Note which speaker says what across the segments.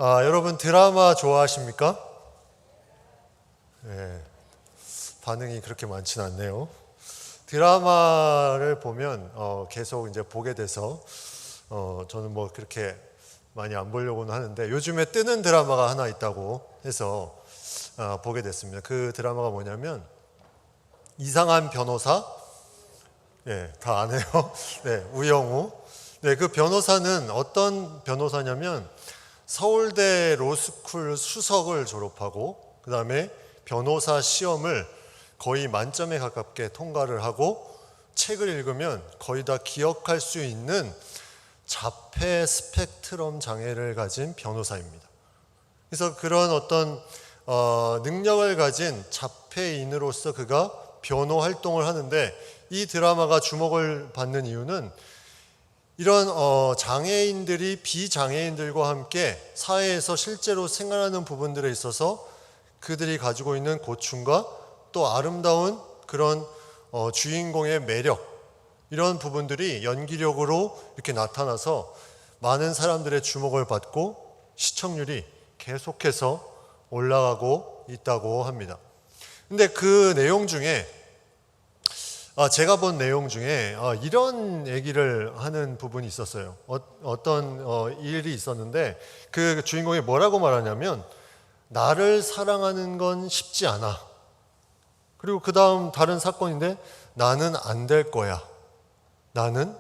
Speaker 1: 여러분 드라마 좋아하십니까? 네, 반응이 그렇게 많지는 않네요. 드라마를 보면 계속 이제 보게 돼서 저는 뭐 그렇게 많이 안 보려고는 하는데 요즘에 뜨는 드라마가 하나 있다고 해서 보게 됐습니다. 그 드라마가 뭐냐면 이상한 변호사. 네, 다 아네요. 네, 우영우. 네, 그 변호사는 어떤 변호사냐면 서울대 로스쿨 수석을 졸업하고 그 다음에 변호사 시험을 거의 만점에 가깝게 통과를 하고 책을 읽으면 거의 다 기억할 수 있는 자폐 스펙트럼 장애를 가진 변호사입니다. 그래서 그런 어떤 능력을 가진 자폐인으로서 그가 변호 활동을 하는데, 이 드라마가 주목을 받는 이유는 이런 장애인들이 비장애인들과 함께 사회에서 실제로 생활하는 부분들에 있어서 그들이 가지고 있는 고충과 또 아름다운 그런 주인공의 매력, 이런 부분들이 연기력으로 이렇게 나타나서 많은 사람들의 주목을 받고 시청률이 계속해서 올라가고 있다고 합니다. 근데 그 내용 중에 제가 본 내용 중에 이런 얘기를 하는 부분이 있었어요. 어떤 일이 있었는데 그 주인공이 뭐라고 말하냐면, 나를 사랑하는 건 쉽지 않아. 그리고 그 다음 다른 사건인데, 나는 안 될 거야. 나는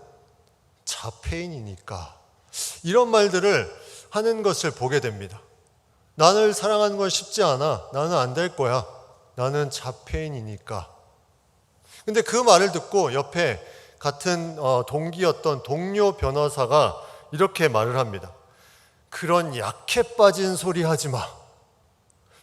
Speaker 1: 자폐인이니까. 이런 말들을 하는 것을 보게 됩니다. 나를 사랑하는 건 쉽지 않아. 나는 안 될 거야. 나는 자폐인이니까. 근데 그 말을 듣고 옆에 같은 동기였던 동료 변호사가 이렇게 말을 합니다. 그런 약해 빠진 소리 하지 마.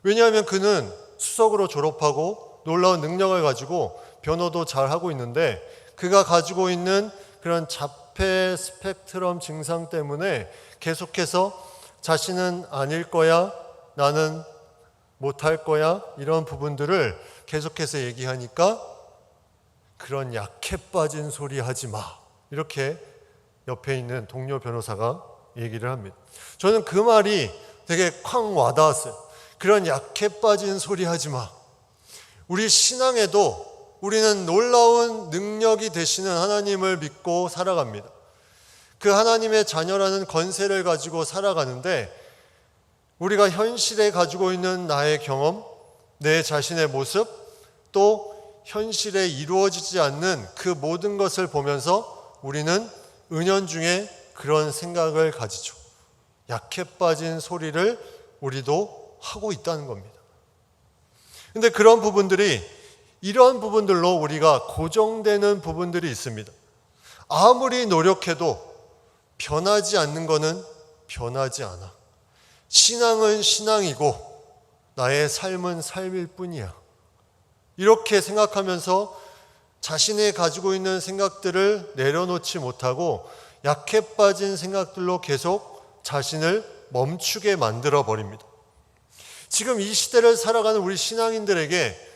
Speaker 1: 왜냐하면 그는 수석으로 졸업하고 놀라운 능력을 가지고 변호도 잘 하고 있는데, 그가 가지고 있는 그런 자폐 스펙트럼 증상 때문에 계속해서 자신은 아닐 거야, 나는 못할 거야, 이런 부분들을 계속해서 얘기하니까 그런 약해 빠진 소리 하지 마, 이렇게 옆에 있는 동료 변호사가 얘기를 합니다. 저는 그 말이 되게 쾅 와닿았어요. 그런 약해 빠진 소리 하지 마. 우리 신앙에도 우리는 놀라운 능력이 되시는 하나님을 믿고 살아갑니다. 그 하나님의 자녀라는 권세를 가지고 살아가는데, 우리가 현실에 가지고 있는 나의 경험, 내 자신의 모습, 또 현실에 이루어지지 않는 그 모든 것을 보면서 우리는 은연중에 그런 생각을 가지죠. 약해 빠진 소리를 우리도 하고 있다는 겁니다. 근데 그런 부분들이, 이런 부분들로 우리가 고정되는 부분들이 있습니다. 아무리 노력해도 변하지 않는 것은 변하지 않아. 신앙은 신앙이고 나의 삶은 삶일 뿐이야. 이렇게 생각하면서 자신이 가지고 있는 생각들을 내려놓지 못하고 약해 빠진 생각들로 계속 자신을 멈추게 만들어 버립니다. 지금 이 시대를 살아가는 우리 신앙인들에게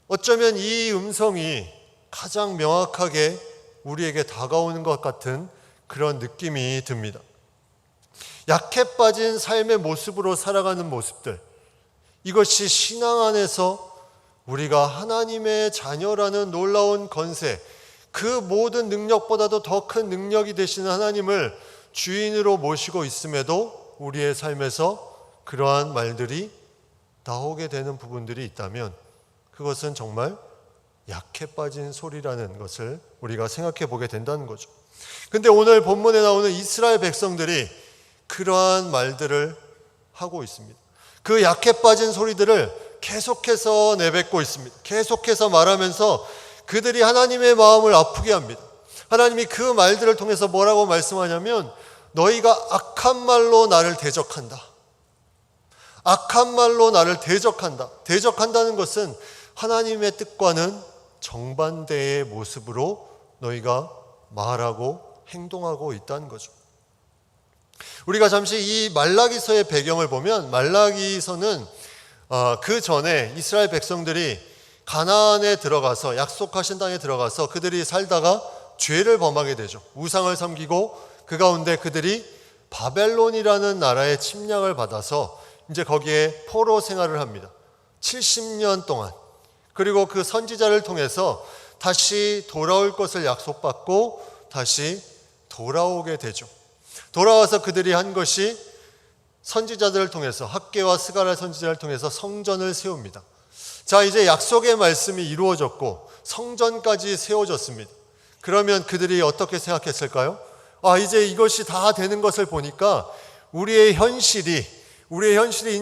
Speaker 1: 어쩌면 이 음성이 가장 명확하게 우리에게 다가오는 것 같은 그런 느낌이 듭니다. 약해 빠진 삶의 모습으로 살아가는 모습들, 이것이 신앙 안에서 우리가 하나님의 자녀라는 놀라운 권세, 그 모든 능력보다도 더 큰 능력이 되시는 하나님을 주인으로 모시고 있음에도 우리의 삶에서 그러한 말들이 나오게 되는 부분들이 있다면, 그것은 정말 약해 빠진 소리라는 것을 우리가 생각해 보게 된다는 거죠. 근데 오늘 본문에 나오는 이스라엘 백성들이 그러한 말들을 하고 있습니다. 그 약해 빠진 소리들을 계속해서 내뱉고 있습니다. 계속해서 말하면서 그들이 하나님의 마음을 아프게 합니다. 하나님이 그 말들을 통해서 뭐라고 말씀하냐면, 너희가 악한 말로 나를 대적한다. 악한 말로 나를 대적한다. 대적한다는 것은 하나님의 뜻과는 정반대의 모습으로 너희가 말하고 행동하고 있다는 거죠. 우리가 잠시 이 말라기서의 배경을 보면, 말라기서는 그 전에 이스라엘 백성들이 가나안에 들어가서, 약속하신 땅에 들어가서 그들이 살다가 죄를 범하게 되죠. 우상을 섬기고 그 가운데 그들이 바벨론이라는 나라의 침략을 받아서 이제 거기에 포로 생활을 합니다. 70년 동안. 그리고 그 선지자를 통해서 다시 돌아올 것을 약속받고 다시 돌아오게 되죠. 돌아와서 그들이 한 것이 선지자들을 통해서, 학개와 스가랴 선지자를 통해서 성전을 세웁니다. 자, 이제 약속의 말씀이 이루어졌고 성전까지 세워졌습니다. 그러면 그들이 어떻게 생각했을까요? 이제 이것이 다 되는 것을 보니까 우리의 현실이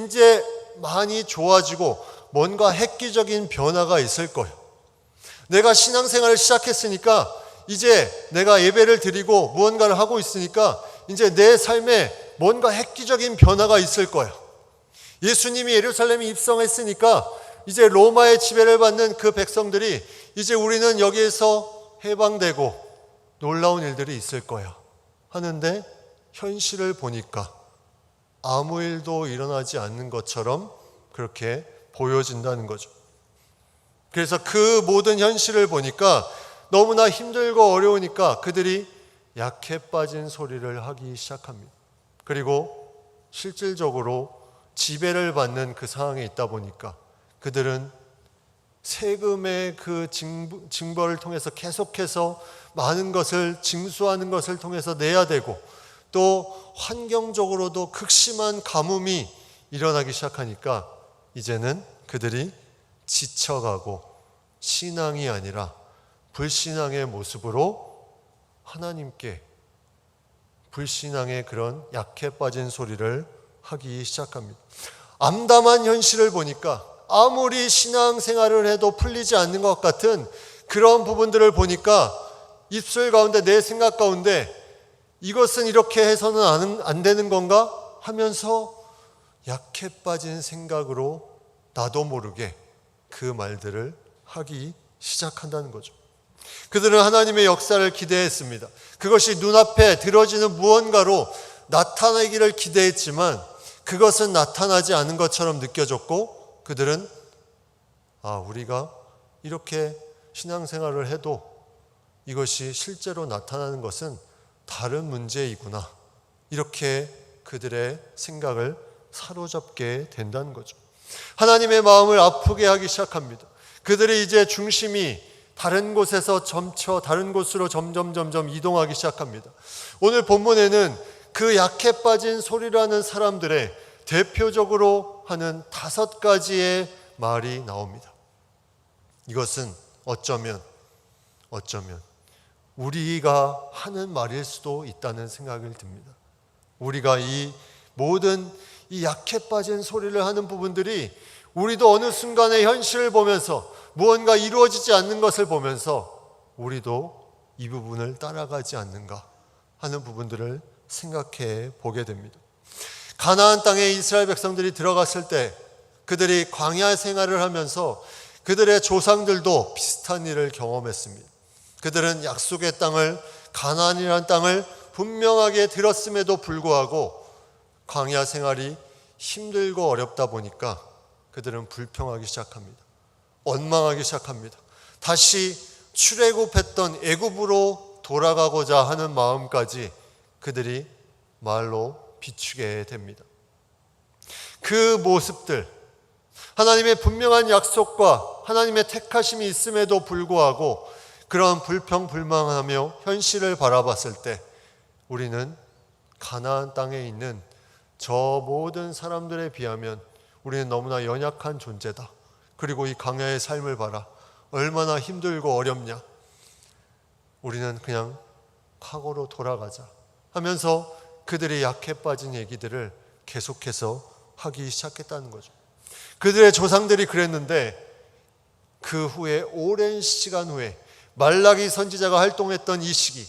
Speaker 1: 이제 많이 좋아지고 뭔가 획기적인 변화가 있을 거예요. 내가 신앙생활을 시작했으니까 이제 내가 예배를 드리고 무언가를 하고 있으니까 이제 내 삶에 뭔가 획기적인 변화가 있을 거예요. 예수님이 예루살렘에 입성했으니까 이제 로마의 지배를 받는 그 백성들이 이제 우리는 여기에서 해방되고 놀라운 일들이 있을 거야 하는데 현실을 보니까 아무 일도 일어나지 않는 것처럼 그렇게 보여진다는 거죠. 그래서 그 모든 현실을 보니까 너무나 힘들고 어려우니까 그들이 약해 빠진 소리를 하기 시작합니다. 그리고 실질적으로 지배를 받는 그 상황에 있다 보니까 그들은 세금의 그 징벌을 통해서 계속해서 많은 것을 징수하는 것을 통해서 내야 되고 또 환경적으로도 극심한 가뭄이 일어나기 시작하니까 이제는 그들이 지쳐가고 신앙이 아니라 불신앙의 모습으로 하나님께 불신앙의 그런 약해 빠진 소리를 하기 시작합니다. 암담한 현실을 보니까 아무리 신앙생활을 해도 풀리지 않는 것 같은 그런 부분들을 보니까 입술 가운데 내 생각 가운데 이것은 이렇게 해서는 안 되는 건가 하면서 약해 빠진 생각으로 나도 모르게 그 말들을 하기 시작한다는 거죠. 그들은 하나님의 역사를 기대했습니다. 그것이 눈앞에 들어지는 무언가로 나타나기를 기대했지만 그것은 나타나지 않은 것처럼 느껴졌고 그들은 우리가 이렇게 신앙생활을 해도 이것이 실제로 나타나는 것은 다른 문제이구나. 이렇게 그들의 생각을 사로잡게 된다는 거죠. 하나님의 마음을 아프게 하기 시작합니다. 그들의 이제 중심이 다른 곳에서 다른 곳으로 점점 이동하기 시작합니다. 오늘 본문에는 그 약해 빠진 소리라는 사람들의 대표적으로 하는 5가지의 말이 나옵니다. 이것은 어쩌면 우리가 하는 말일 수도 있다는 생각이 듭니다. 우리가 이 모든 이 약해 빠진 소리를 하는 부분들이 우리도 어느 순간의 현실을 보면서 무언가 이루어지지 않는 것을 보면서 우리도 이 부분을 따라가지 않는가 하는 부분들을 생각해 보게 됩니다. 가나안 땅에 이스라엘 백성들이 들어갔을 때 그들이 광야 생활을 하면서 그들의 조상들도 비슷한 일을 경험했습니다. 그들은 약속의 땅을, 가나안이라는 땅을 분명하게 들었음에도 불구하고 광야 생활이 힘들고 어렵다 보니까 그들은 불평하기 시작합니다. 원망하기 시작합니다. 다시 출애굽했던 애굽으로 돌아가고자 하는 마음까지 그들이 말로 비추게 됩니다. 그 모습들, 하나님의 분명한 약속과 하나님의 택하심이 있음에도 불구하고 그런 불평불만하며 현실을 바라봤을 때 우리는 가나안 땅에 있는 저 모든 사람들에 비하면 우리는 너무나 연약한 존재다. 그리고 이 광야의 삶을 봐라. 얼마나 힘들고 어렵냐. 우리는 그냥 과거로 돌아가자 하면서 그들의 약해 빠진 얘기들을 계속해서 하기 시작했다는 거죠. 그들의 조상들이 그랬는데 그 후에 오랜 시간 후에 말라기 선지자가 활동했던 이 시기,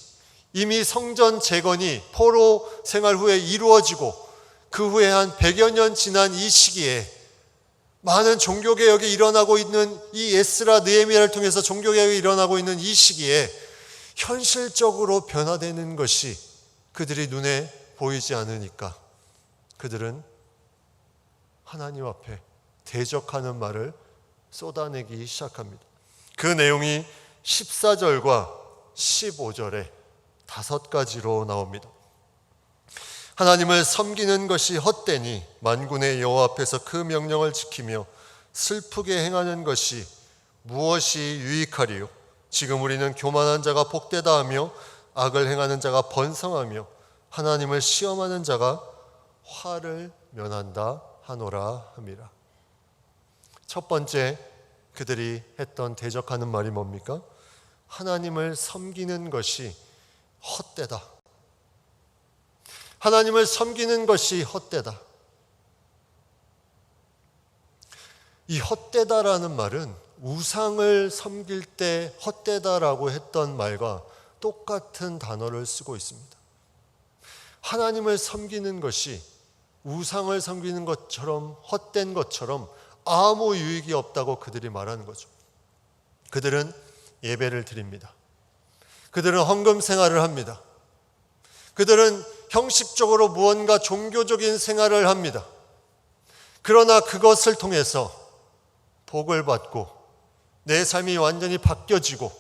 Speaker 1: 이미 성전 재건이 포로 생활 후에 이루어지고 그 후에 한 100여 년 지난 이 시기에 많은 종교개혁이 일어나고 있는 이 에스라 느헤미야를 통해서 종교개혁이 일어나고 있는 이 시기에 현실적으로 변화되는 것이 그들이 눈에 보이지 않으니까 그들은 하나님 앞에 대적하는 말을 쏟아내기 시작합니다. 그 내용이 14절과 15절에 5가지로 나옵니다. 하나님을 섬기는 것이 헛되니 만군의 여호와 앞에서 그 명령을 지키며 슬프게 행하는 것이 무엇이 유익하리요? 지금 우리는 교만한 자가 복되다 하며 악을 행하는 자가 번성하며 하나님을 시험하는 자가 화를 면한다 하노라 함이라. 첫 번째 그들이 했던 대적하는 말이 뭡니까? 하나님을 섬기는 것이 헛되다. 하나님을 섬기는 것이 헛되다. 이 헛되다라는 말은 우상을 섬길 때 헛되다라고 했던 말과 똑같은 단어를 쓰고 있습니다. 하나님을 섬기는 것이 우상을 섬기는 것처럼 헛된 것처럼 아무 유익이 없다고 그들이 말하는 거죠. 그들은 예배를 드립니다. 그들은 헌금 생활을 합니다. 그들은 형식적으로 무언가 종교적인 생활을 합니다. 그러나 그것을 통해서 복을 받고 내 삶이 완전히 바뀌어지고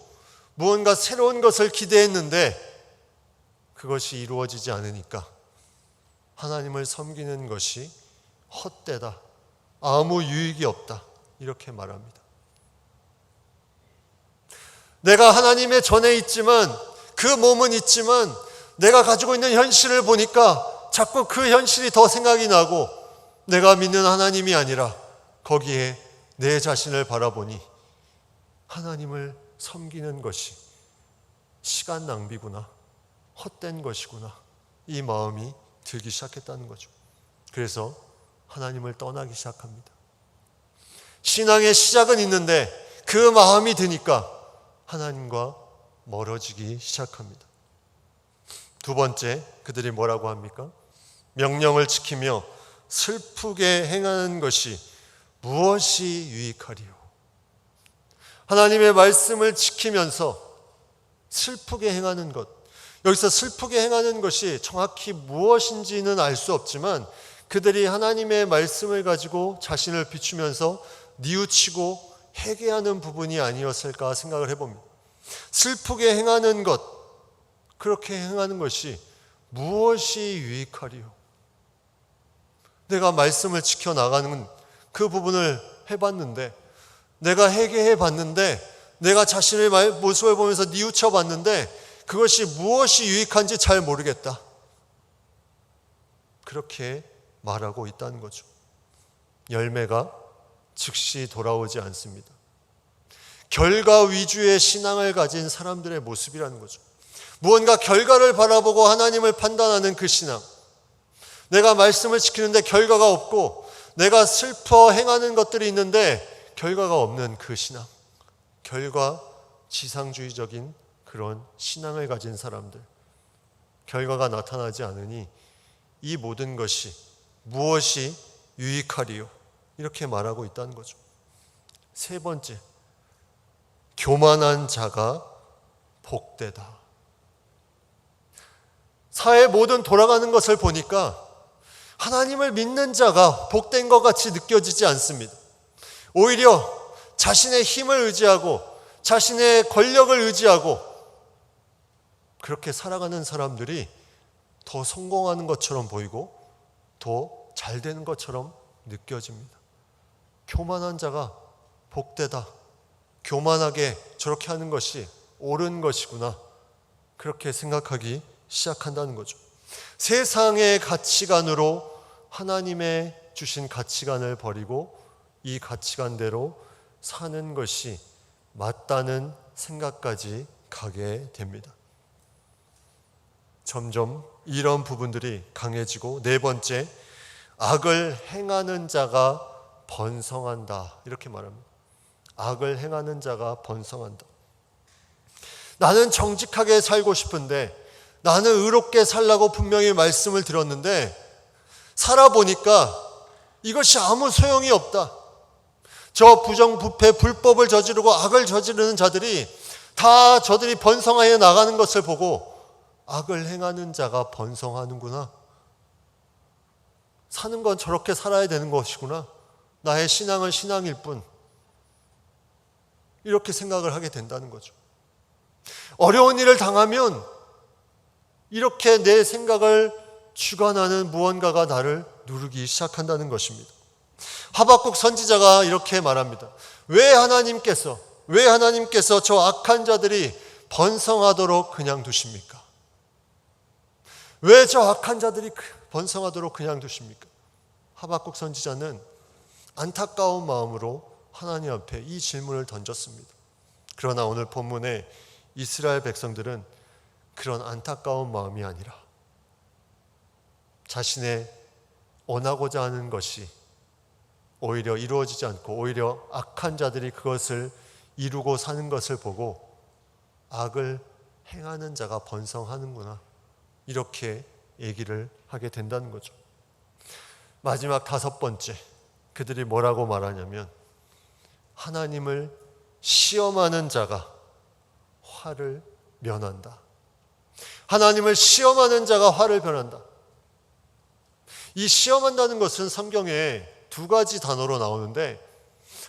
Speaker 1: 무언가 새로운 것을 기대했는데 그것이 이루어지지 않으니까 하나님을 섬기는 것이 헛되다. 아무 유익이 없다. 이렇게 말합니다. 내가 하나님의 전에 있지만 그 몸은 있지만 내가 가지고 있는 현실을 보니까 자꾸 그 현실이 더 생각이 나고 내가 믿는 하나님이 아니라 거기에 내 자신을 바라보니 하나님을 섬기는 것이 시간 낭비구나. 헛된 것이구나. 이 마음이 들기 시작했다는 거죠. 그래서 하나님을 떠나기 시작합니다. 신앙의 시작은 있는데 그 마음이 드니까 하나님과 멀어지기 시작합니다. 두 번째, 그들이 뭐라고 합니까? 명령을 지키며 슬프게 행하는 것이 무엇이 유익하리요? 하나님의 말씀을 지키면서 슬프게 행하는 것. 여기서 슬프게 행하는 것이 정확히 무엇인지는 알 수 없지만 그들이 하나님의 말씀을 가지고 자신을 비추면서 뉘우치고 회개하는 부분이 아니었을까 생각을 해봅니다. 슬프게 행하는 것, 그렇게 행하는 것이 무엇이 유익하리요? 내가 말씀을 지켜나가는 그 부분을 해봤는데, 내가 회개해 봤는데, 내가 자신의 모습을 보면서 뉘우쳐 봤는데 그것이 무엇이 유익한지 잘 모르겠다. 그렇게 말하고 있다는 거죠. 열매가 즉시 돌아오지 않습니다. 결과 위주의 신앙을 가진 사람들의 모습이라는 거죠. 무언가 결과를 바라보고 하나님을 판단하는 그 신앙. 내가 말씀을 지키는데 결과가 없고 내가 슬퍼 행하는 것들이 있는데 결과가 없는 그 신앙. 결과 지상주의적인 그런 신앙을 가진 사람들. 결과가 나타나지 않으니 이 모든 것이 무엇이 유익하리요? 이렇게 말하고 있다는 거죠. 세 번째, 교만한 자가 복되다. 사회 모든 돌아가는 것을 보니까 하나님을 믿는 자가 복된 것 같이 느껴지지 않습니다. 오히려 자신의 힘을 의지하고 자신의 권력을 의지하고 그렇게 살아가는 사람들이 더 성공하는 것처럼 보이고 더 잘 되는 것처럼 느껴집니다. 교만한 자가 복되다. 교만하게 저렇게 하는 것이 옳은 것이구나. 그렇게 생각하기 시작한다는 거죠. 세상의 가치관으로 하나님의 주신 가치관을 버리고 이 가치관대로 사는 것이 맞다는 생각까지 가게 됩니다. 점점 이런 부분들이 강해지고 네 번째, 악을 행하는 자가 번성한다. 이렇게 말합니다. 악을 행하는 자가 번성한다. 나는 정직하게 살고 싶은데 나는 의롭게 살라고 분명히 말씀을 들었는데 살아보니까 이것이 아무 소용이 없다. 저 부정부패 불법을 저지르고 악을 저지르는 자들이 다 저들이 번성하여 나가는 것을 보고 악을 행하는 자가 번성하는구나. 사는 건 저렇게 살아야 되는 것이구나. 나의 신앙은 신앙일 뿐. 이렇게 생각을 하게 된다는 거죠. 어려운 일을 당하면 이렇게 내 생각을 주관하는 무언가가 나를 누르기 시작한다는 것입니다. 하박국 선지자가 이렇게 말합니다. 왜 하나님께서 저 악한 자들이 번성하도록 그냥 두십니까? 왜 저 악한 자들이 번성하도록 그냥 두십니까? 하박국 선지자는 안타까운 마음으로 하나님 앞에 이 질문을 던졌습니다. 그러나 오늘 본문에 이스라엘 백성들은 그런 안타까운 마음이 아니라 자신의 원하고자 하는 것이 오히려 이루어지지 않고 오히려 악한 자들이 그것을 이루고 사는 것을 보고 악을 행하는 자가 번성하는구나, 이렇게 얘기를 하게 된다는 거죠. 마지막 5번째, 그들이 뭐라고 말하냐면 하나님을 시험하는 자가 화를 면한다. 하나님을 시험하는 자가 화를 면한다. 이 시험한다는 것은 성경에 2가지 단어로 나오는데,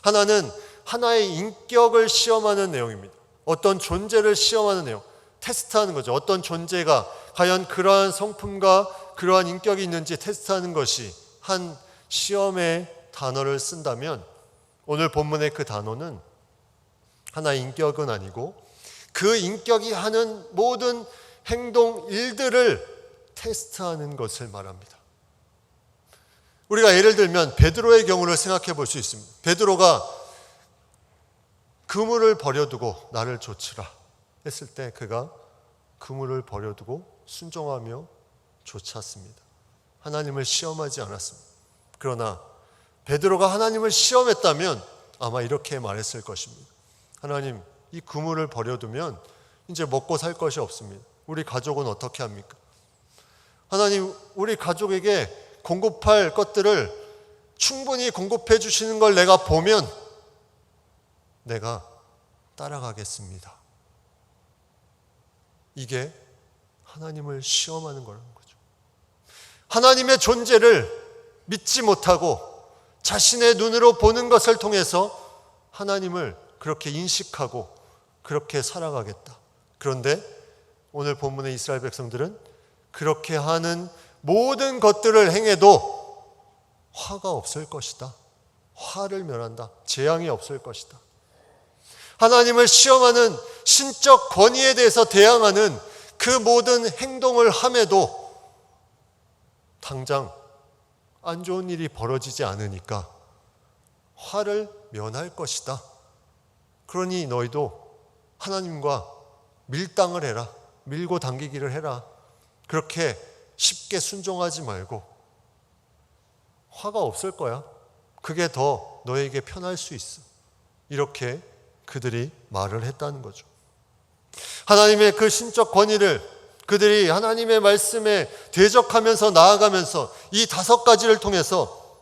Speaker 1: 하나는 하나의 인격을 시험하는 내용입니다. 어떤 존재를 시험하는 내용, 테스트하는 거죠. 어떤 존재가 과연 그러한 성품과 그러한 인격이 있는지 테스트하는 것이 한 시험의 단어를 쓴다면, 오늘 본문의 그 단어는 하나의 인격은 아니고 그 인격이 하는 모든 행동, 일들을 테스트하는 것을 말합니다. 우리가 예를 들면 베드로의 경우를 생각해 볼 수 있습니다. 베드로가 그물을 버려두고 나를 좇으라 했을 때 그가 그물을 버려두고 순종하며 좇았습니다. 하나님을 시험하지 않았습니다. 그러나 베드로가 하나님을 시험했다면 아마 이렇게 말했을 것입니다. 하나님, 이 그물을 버려두면 이제 먹고 살 것이 없습니다. 우리 가족은 어떻게 합니까? 하나님, 우리 가족에게 공급할 것들을 충분히 공급해 주시는 걸 내가 보면 내가 따라가겠습니다. 이게 하나님을 시험하는 거라는 거죠. 하나님의 존재를 믿지 못하고 자신의 눈으로 보는 것을 통해서 하나님을 그렇게 인식하고 그렇게 살아가겠다. 그런데 오늘 본문의 이스라엘 백성들은 그렇게 하는 모든 것들을 행해도 화가 없을 것이다. 화를 면한다. 재앙이 없을 것이다. 하나님을 시험하는 신적 권위에 대해서 대항하는 그 모든 행동을 함에도 당장 안 좋은 일이 벌어지지 않으니까 화를 면할 것이다. 그러니 너희도 하나님과 밀당을 해라. 밀고 당기기를 해라. 그렇게 쉽게 순종하지 말고 화가 없을 거야. 그게 더 너에게 편할 수 있어. 이렇게 그들이 말을 했다는 거죠. 하나님의 그 신적 권위를 그들이 하나님의 말씀에 대적하면서 나아가면서 이 5가지를 통해서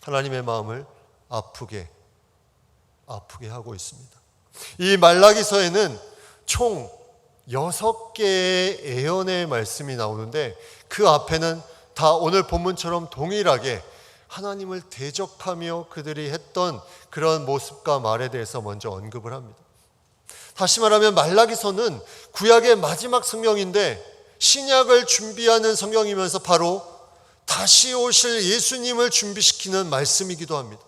Speaker 1: 하나님의 마음을 아프게 하고 있습니다. 이 말라기서에는 총 6개의 예언의 말씀이 나오는데 그 앞에는 다 오늘 본문처럼 동일하게 하나님을 대적하며 그들이 했던 그런 모습과 말에 대해서 먼저 언급을 합니다. 다시 말하면 말라기서는 구약의 마지막 성경인데 신약을 준비하는 성경이면서 바로 다시 오실 예수님을 준비시키는 말씀이기도 합니다.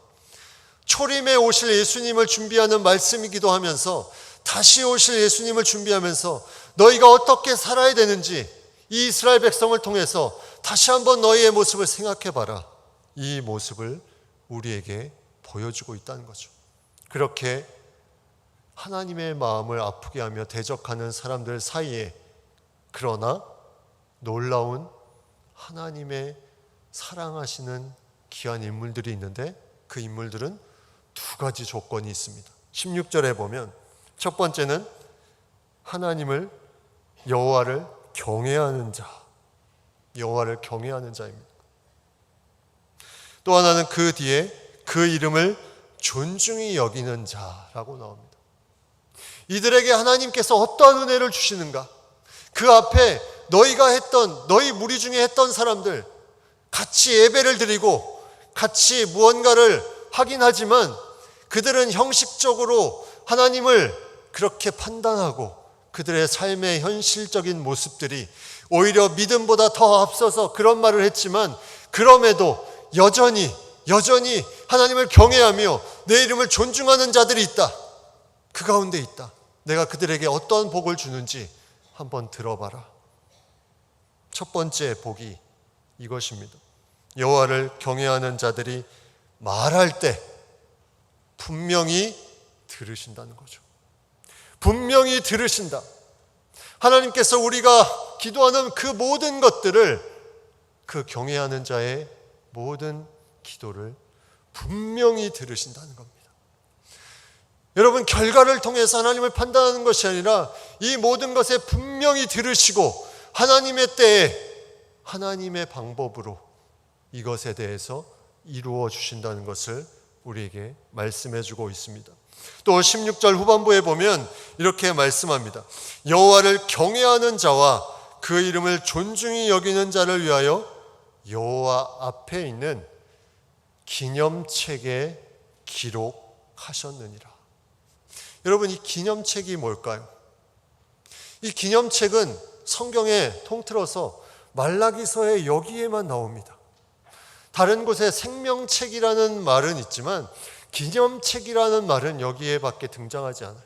Speaker 1: 초림에 오실 예수님을 준비하는 말씀이기도 하면서 다시 오실 예수님을 준비하면서 너희가 어떻게 살아야 되는지 이 이스라엘 백성을 통해서 다시 한번 너희의 모습을 생각해 봐라. 이 모습을 우리에게 보여주고 있다는 거죠. 그렇게 하나님의 마음을 아프게 하며 대적하는 사람들 사이에 그러나 놀라운 하나님의 사랑하시는 귀한 인물들이 있는데 그 인물들은 2가지 조건이 있습니다. 16절에 보면 첫 번째는 하나님을 여호와를 경외하는 자, 여호와를 경외하는 자입니다. 또 하나는 그 뒤에 그 이름을 존중히 여기는 자라고 나옵니다. 이들에게 하나님께서 어떠한 은혜를 주시는가? 그 앞에 너희 무리 중에 했던 사람들 같이 예배를 드리고 같이 무언가를 하긴 하지만 그들은 형식적으로 하나님을 그렇게 판단하고 그들의 삶의 현실적인 모습들이 오히려 믿음보다 더 앞서서 그런 말을 했지만, 그럼에도 여전히 하나님을 경외하며 내 이름을 존중하는 자들이 있다. 그 가운데 있다. 내가 그들에게 어떤 복을 주는지 한번 들어봐라. 첫 번째 복이 이것입니다. 여호와를 경외하는 자들이 말할 때 분명히 들으신다는 거죠. 분명히 들으신다. 하나님께서 우리가 기도하는 그 모든 것들을, 그 경외하는 자의 모든 기도를 분명히 들으신다는 겁니다. 여러분, 결과를 통해서 하나님을 판단하는 것이 아니라 이 모든 것에 분명히 들으시고 하나님의 때에 하나님의 방법으로 이것에 대해서 이루어 주신다는 것을 우리에게 말씀해 주고 있습니다. 또 16절 후반부에 보면 이렇게 말씀합니다. 여호와를 경외하는 자와 그 이름을 존중히 여기는 자를 위하여 여호와 앞에 있는 기념책에 기록하셨느니라. 여러분, 이 기념책이 뭘까요? 이 기념책은 성경에 통틀어서 말라기서에 여기에만 나옵니다. 다른 곳에 생명책이라는 말은 있지만 기념책이라는 말은 여기에밖에 등장하지 않아요.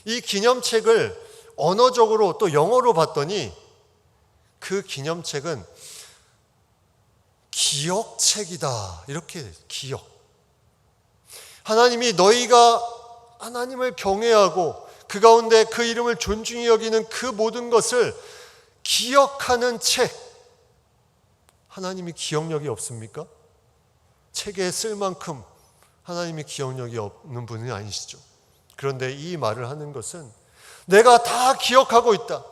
Speaker 1: 이 기념책을 언어적으로 또 영어로 봤더니 그 기념책은 기억책이다. 이렇게 돼요. 기억. 하나님이 너희가 하나님을 경외하고 그 가운데 그 이름을 존중히 여기는 그 모든 것을 기억하는 책. 하나님이 기억력이 없습니까? 책에 쓸 만큼 하나님이 기억력이 없는 분이 아니시죠. 그런데 이 말을 하는 것은 내가 다 기억하고 있다.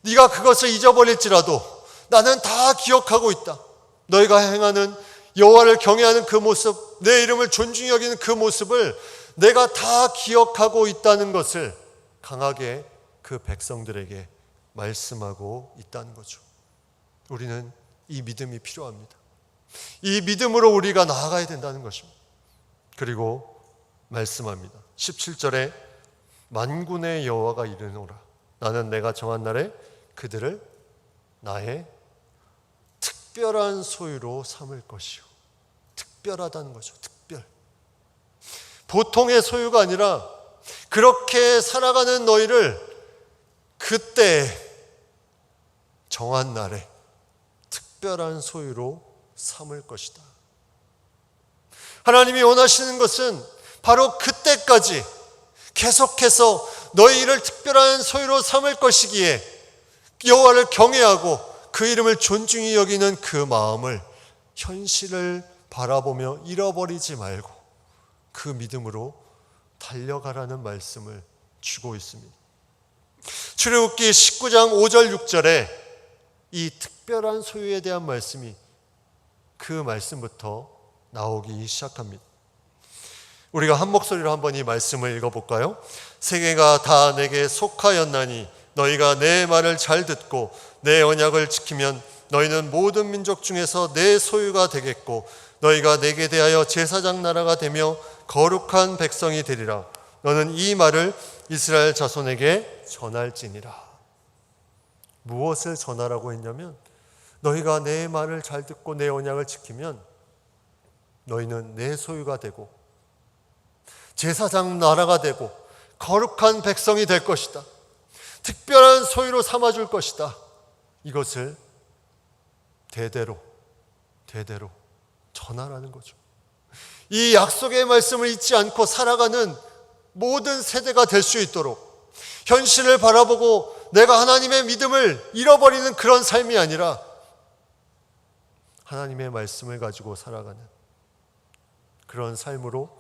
Speaker 1: 네가 그것을 잊어버릴지라도 나는 다 기억하고 있다. 너희가 행하는 여호와를 경외하는 그 모습, 내 이름을 존중히 여기는 그 모습을 내가 다 기억하고 있다는 것을 강하게 그 백성들에게 말씀하고 있다는 거죠. 우리는 이 믿음이 필요합니다. 이 믿음으로 우리가 나아가야 된다는 것입니다. 그리고 말씀합니다. 17절에 만군의 여호와가 이르노라. 나는 내가 정한 날에 그들을 나의 특별한 소유로 삼을 것이요. 특별하다는 거죠. 특별. 보통의 소유가 아니라 그렇게 살아가는 너희를 그때 정한 날에 특별한 소유로 삼을 것이다. 하나님이 원하시는 것은 바로 그때까지 계속해서 너희를 특별한 소유로 삼을 것이기에 여호와를 경외하고 그 이름을 존중히 여기는 그 마음을 현실을 바라보며 잃어버리지 말고 그 믿음으로 달려가라는 말씀을 주고 있습니다. 출애굽기 19장 5절 6절에 이 특별한 소유에 대한 말씀이 그 말씀부터 나오기 시작합니다. 우리가 한 목소리로 한번 이 말씀을 읽어볼까요? 세계가 다 내게 속하였나니 너희가 내 말을 잘 듣고 내 언약을 지키면 너희는 모든 민족 중에서 내 소유가 되겠고 너희가 내게 대하여 제사장 나라가 되며 거룩한 백성이 되리라. 너는 이 말을 이스라엘 자손에게 전할지니라. 무엇을 전하라고 했냐면 너희가 내 말을 잘 듣고 내 언약을 지키면 너희는 내 소유가 되고 제사장 나라가 되고 거룩한 백성이 될 것이다. 특별한 소유로 삼아줄 것이다. 이것을 대대로 전하라는 거죠. 이 약속의 말씀을 잊지 않고 살아가는 모든 세대가 될 수 있도록 현실을 바라보고 내가 하나님의 믿음을 잃어버리는 그런 삶이 아니라 하나님의 말씀을 가지고 살아가는 그런 삶으로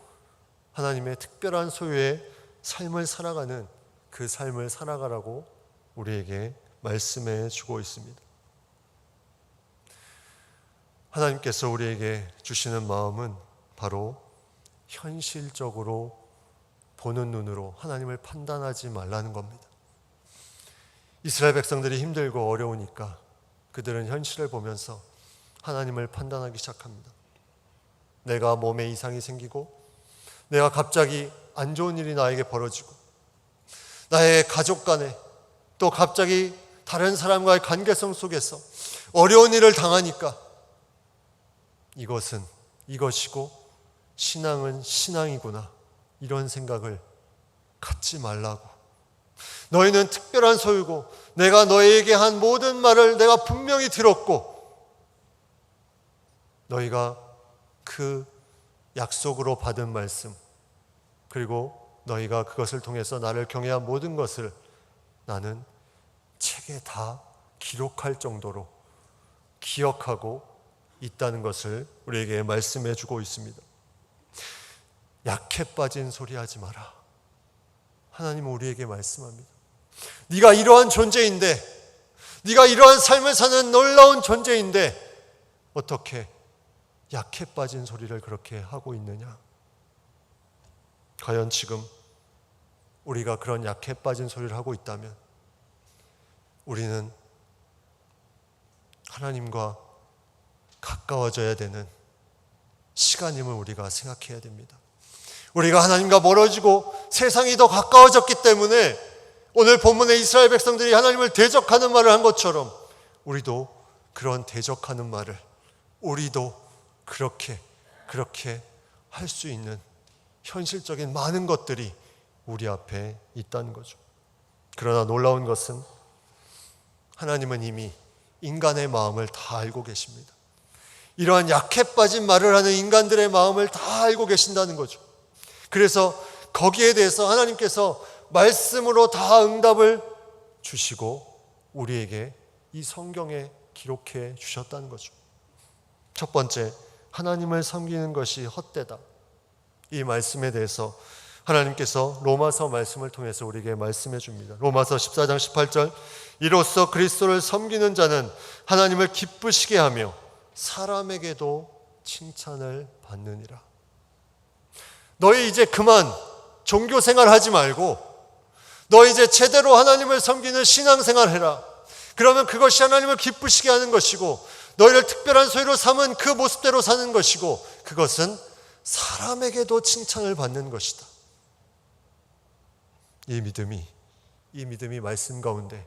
Speaker 1: 하나님의 특별한 소유의 삶을 살아가는 그 삶을 살아가라고 우리에게 말씀해 주고 있습니다. 하나님께서 우리에게 주시는 마음은 바로 현실적으로 보는 눈으로 하나님을 판단하지 말라는 겁니다. 이스라엘 백성들이 힘들고 어려우니까 그들은 현실을 보면서 하나님을 판단하기 시작합니다. 내가 몸에 이상이 생기고 내가 갑자기 안 좋은 일이 나에게 벌어지고 나의 가족 간에 또 갑자기 다른 사람과의 관계성 속에서 어려운 일을 당하니까 이것이고 신앙은 신앙이구나, 이런 생각을 갖지 말라고. 너희는 특별한 소유고 내가 너희에게 한 모든 말을 내가 분명히 들었고 너희가 그 약속으로 받은 말씀, 그리고 너희가 그것을 통해서 나를 경외한 모든 것을 나는 책에 다 기록할 정도로 기억하고 있다는 것을 우리에게 말씀해 주고 있습니다. 약해 빠진 소리 하지 마라. 하나님은 우리에게 말씀합니다. 네가 이러한 존재인데, 네가 이러한 삶을 사는 놀라운 존재인데 어떻게 약해 빠진 소리를 그렇게 하고 있느냐? 과연 지금 우리가 그런 약해 빠진 소리를 하고 있다면 우리는 하나님과 가까워져야 되는 시간임을 우리가 생각해야 됩니다. 우리가 하나님과 멀어지고 세상이 더 가까워졌기 때문에 오늘 본문의 이스라엘 백성들이 하나님을 대적하는 말을 한 것처럼 우리도 그런 대적하는 말을 우리도 그렇게 할 수 있는 현실적인 많은 것들이 우리 앞에 있다는 거죠. 그러나 놀라운 것은 하나님은 이미 인간의 마음을 다 알고 계십니다. 이러한 약해 빠진 말을 하는 인간들의 마음을 다 알고 계신다는 거죠. 그래서 거기에 대해서 하나님께서 말씀으로 다 응답을 주시고 우리에게 이 성경에 기록해 주셨다는 거죠. 첫 번째, 하나님을 섬기는 것이 헛되다. 이 말씀에 대해서 하나님께서 로마서 말씀을 통해서 우리에게 말씀해 줍니다. 로마서 14장 18절, 이로써 그리스도를 섬기는 자는 하나님을 기쁘시게 하며 사람에게도 칭찬을 받느니라. 너희 이제 그만 종교 생활하지 말고 너희 이제 제대로 하나님을 섬기는 신앙생활 해라. 그러면 그것이 하나님을 기쁘시게 하는 것이고 너희를 특별한 소유로 삼은 그 모습대로 사는 것이고 그것은 사람에게도 칭찬을 받는 것이다. 이 믿음이 말씀 가운데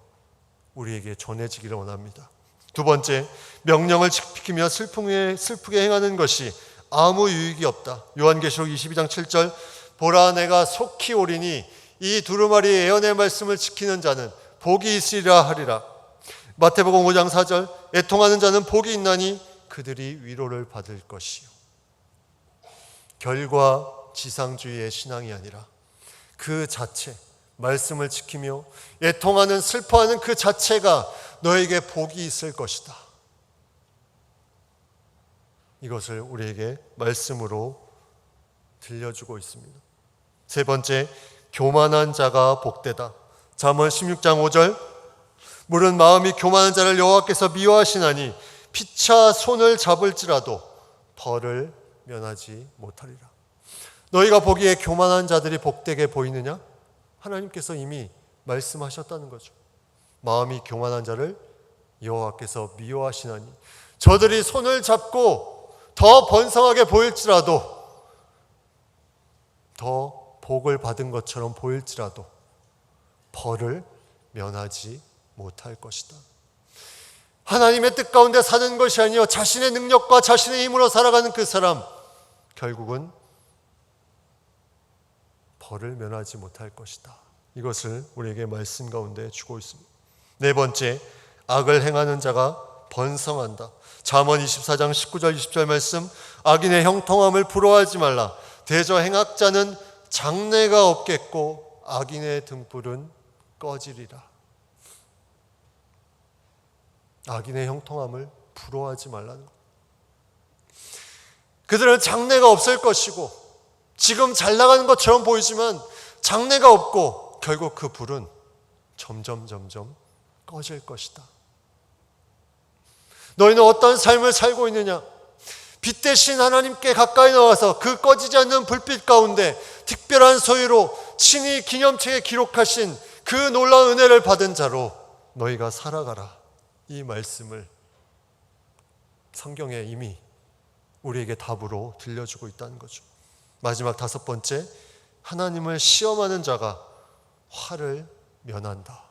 Speaker 1: 우리에게 전해지기를 원합니다. 두 번째, 명령을 지키며 슬프게 행하는 것이 아무 유익이 없다. 요한계시록 22장 7절, 보라 내가 속히 오리니 이 두루마리의 예언의 말씀을 지키는 자는 복이 있으리라 하리라. 마태복음 5장 4절, 애통하는 자는 복이 있나니 그들이 위로를 받을 것이요. 결과지상주의의 신앙이 아니라 그 자체, 말씀을 지키며 애통하는, 슬퍼하는 그 자체가 너에게 복이 있을 것이다. 이것을 우리에게 말씀으로 들려주고 있습니다. 세 번째, 교만한 자가 복되다. 잠언 16장 5절, 물은 마음이 교만한 자를 여호와께서 미워하시나니 피차 손을 잡을지라도 벌을 면하지 못하리라. 너희가 보기에 교만한 자들이 복되게 보이느냐? 하나님께서 이미 말씀하셨다는 거죠. 마음이 교만한 자를 여호와께서 미워하시나니, 저들이 손을 잡고 더 번성하게 보일지라도, 더 복을 받은 것처럼 보일지라도 벌을 면하지 못할 것이다. 하나님의 뜻 가운데 사는 것이 아니요 자신의 능력과 자신의 힘으로 살아가는 그 사람, 결국은 벌을 면하지 못할 것이다. 이것을 우리에게 말씀 가운데 주고 있습니다. 네 번째, 악을 행하는 자가 번성한다. 잠언 24장 19절 20절 말씀, 악인의 형통함을 부러워하지 말라. 대저 행악자는 장래가 없겠고 악인의 등불은 꺼지리라. 악인의 형통함을 부러워하지 말라는 것. 그들은 장래가 없을 것이고 지금 잘 나가는 것처럼 보이지만 장래가 없고 결국 그 불은 점점 꺼질 것이다. 너희는 어떤 삶을 살고 있느냐? 빛 대신 하나님께 가까이 나와서 그 꺼지지 않는 불빛 가운데 특별한 소유로 친히 기념책에 기록하신 그 놀라운 은혜를 받은 자로 너희가 살아가라. 이 말씀을 성경에 이미 우리에게 답으로 들려주고 있다는 거죠. 마지막 다섯 번째, 하나님을 시험하는 자가 화를 면한다.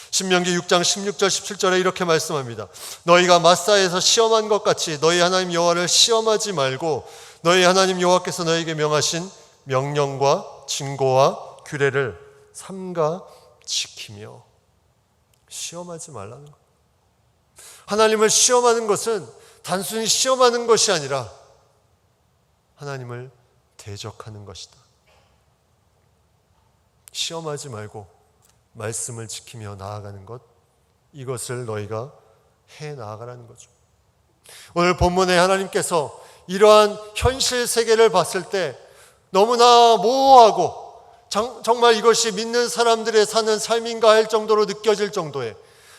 Speaker 1: 신명기 6장 16절 17절에 이렇게 말씀합니다. 너희가 마사에서 시험한 것 같이 너희 하나님 여호와를 시험하지 말고 너희 하나님 여호와께서 너희에게 명하신 명령과 징고와 규례를 삼가 지키며. 시험하지 말라는 것. 하나님을 시험하는 것은 단순히 시험하는 것이 아니라 하나님을 대적하는 것이다. 시험하지 말고 말씀을 지키며 나아가는 것, 이것을 너희가 해 나아가라는 거죠. 오늘 본문에 하나님께서 이러한 현실 세계를 봤을 때 너무나 모호하고 정말 이것이 믿는 사람들의 사는 삶인가 할 정도로 느껴질 정도에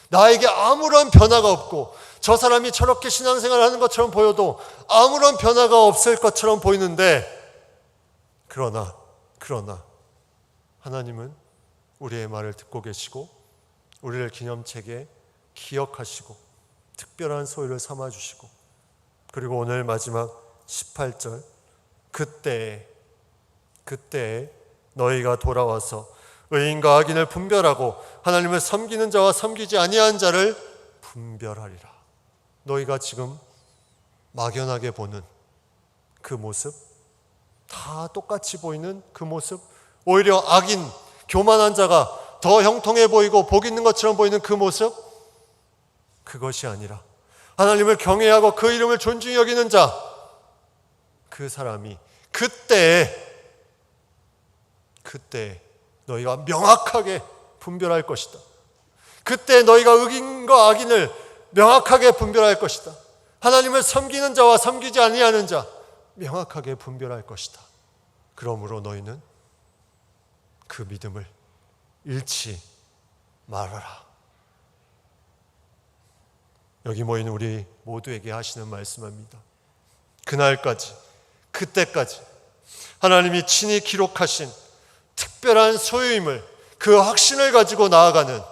Speaker 1: 나에게 아무런 변화가 없고 저 사람이 저렇게 신앙생활을 하는 것처럼 보여도 아무런 변화가 없을 것처럼 보이는데 그러나 하나님은 우리의 말을 듣고 계시고 우리를 기념책에 기억하시고 특별한 소유를 삼아주시고 그리고 오늘 마지막 18절 그때에 너희가 돌아와서 의인과 악인을 분별하고 하나님을 섬기는 자와 섬기지 아니한 자를 분별하리라. 너희가 지금 막연하게 보는 그 모습, 다 똑같이 보이는 그 모습, 오히려 악인, 교만한 자가 더 형통해 보이고 복 있는 것처럼 보이는 그 모습, 그것이 아니라 하나님을 경외하고 그 이름을 존중히 여기는 자, 그 사람이 그때에 너희가 명확하게 분별할 것이다. 그때 너희가 의인과 악인을 명확하게 분별할 것이다. 하나님을 섬기는 자와 섬기지 아니하는 자 명확하게 분별할 것이다. 그러므로 너희는 그 믿음을 잃지 말아라. 여기 모인 우리 모두에게 하시는 말씀입니다. 그날까지, 그때까지 하나님이 친히 기록하신 특별한 소유임을, 그 확신을 가지고 나아가는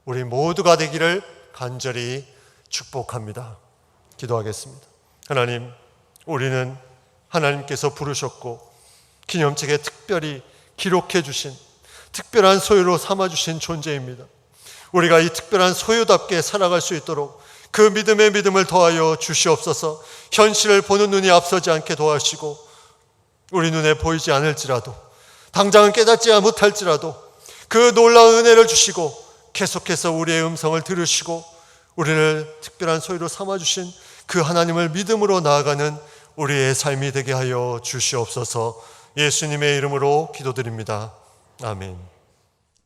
Speaker 1: 우리 모두가 되기를 간절히 축복합니다. 기도하겠습니다. 하나님, 우리는 하나님께서 부르셨고 기념책에 특별히 기록해 주신 특별한 소유로 삼아주신 존재입니다. 우리가 이 특별한 소유답게 살아갈 수 있도록 그 믿음의 믿음을 더하여 주시옵소서. 현실을 보는 눈이 앞서지 않게 도와주시고 우리 눈에 보이지 않을지라도 당장은 깨닫지 못할지라도 그 놀라운 은혜를 주시고 계속해서 우리의 음성을 들으시고 우리를 특별한 소유로 삼아주신 그 하나님을 믿음으로 나아가는 우리의 삶이 되게 하여 주시옵소서. 예수님의 이름으로 기도드립니다. 아멘.